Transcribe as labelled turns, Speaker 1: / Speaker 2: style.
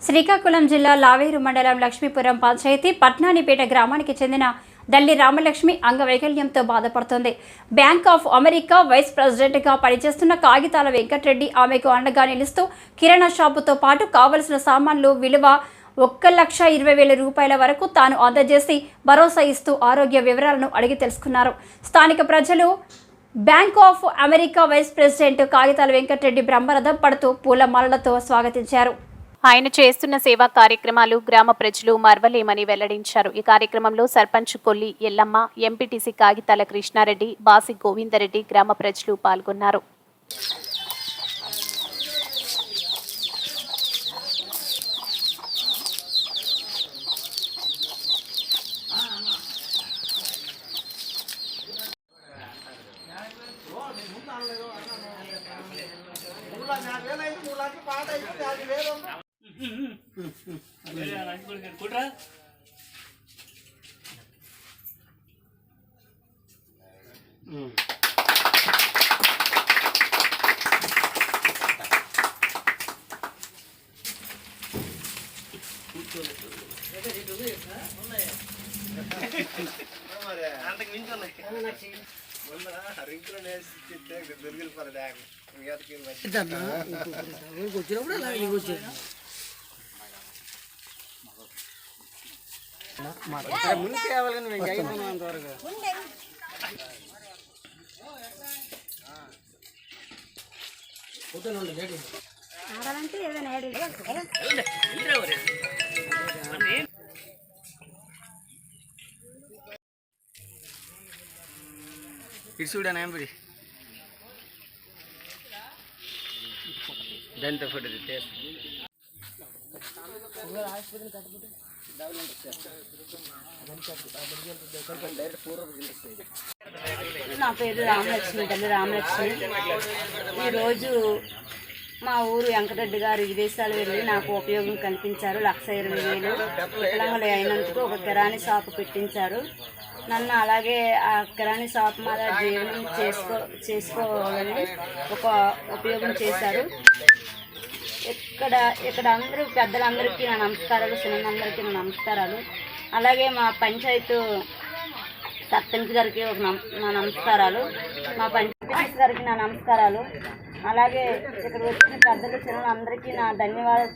Speaker 1: శ్రీకాకుళం జిల్లా లావేరు మండలం లక్ష్మీపురం పంచాయతీ పట్నానిపేట గ్రామానికి చెందిన దల్లి రామలక్ష్మి అంగవైకల్యంతో బాధపడుతోంది. బ్యాంక్ ఆఫ్ అమెరికా వైస్ ప్రెసిడెంట్గా పనిచేస్తున్న కాగితాల వెంకటరెడ్డి ఆమెకు అండగా నిలుస్తూ కిరాణా షాపుతో పాటు కావలసిన సామాన్లు విలువ 1,20,000 రూపాయల వరకు తాను అందజేసి భరోసా ఇస్తూ ఆరోగ్య వివరాలను అడిగి తెలుసుకున్నారు. స్థానిక ప్రజలు bank of America vice president కాగితాల వెంకటరెడ్డి బ్రహ్మరథం పడుతూ పూలమాలలతో స్వాగతించారు.
Speaker 2: ఆయన చేస్తున్న సేవా కార్యక్రమాలు గ్రామ ప్రజలు మర్వలేమని వెల్లడించారు. ఈ కార్యక్రమంలో సర్పంచ్ కొల్లి ఎల్లమ్మ, ఎంపీటీసీ కాగితాల కృష్ణారెడ్డి, బాసి గోవిందరెడ్డి గ్రామ ప్రజలు పాల్గొన్నారు.
Speaker 3: అంతకు మించి ఉన్నాయి ముందు కావాలి త్వరగా
Speaker 1: ఆడాలంటే ఏదైనా
Speaker 3: ఇడ్సుడనే ఎంబడి దంత ఫోటో తీస్తే
Speaker 4: నా పేరు రామలక్ష్మి, తల్లి రామలక్ష్మి. ఈరోజు మా ఊరు వెంకటరెడ్డి గారు విదేశాలు వెళ్ళి నాకు ఉపయోగం కల్పించారు. 1,20,000 వికలాంగులు అయినందుకు ఒక కిరాణీ షాపు పెట్టించారు. నన్ను అలాగే ఆ కిరాణీ షాప్ మీద జీవనం చేసుకోవాలని ఒక ఉపయోగం చేశారు. ఇక్కడ అందరూ పెద్దలందరికీ నా నమస్కారాలు, చిన్నలందరికీ నా నమస్కారాలు. అలాగే మా పంచాయతీ సర్పంచ్ గారికి నా నమస్కారాలు, మా పంచాయతీ గారికి నా నమస్కారాలు. అలాగే ఇక్కడ వచ్చిన పెద్దలు చిన్నలందరికీ నా ధన్యవాదాలు.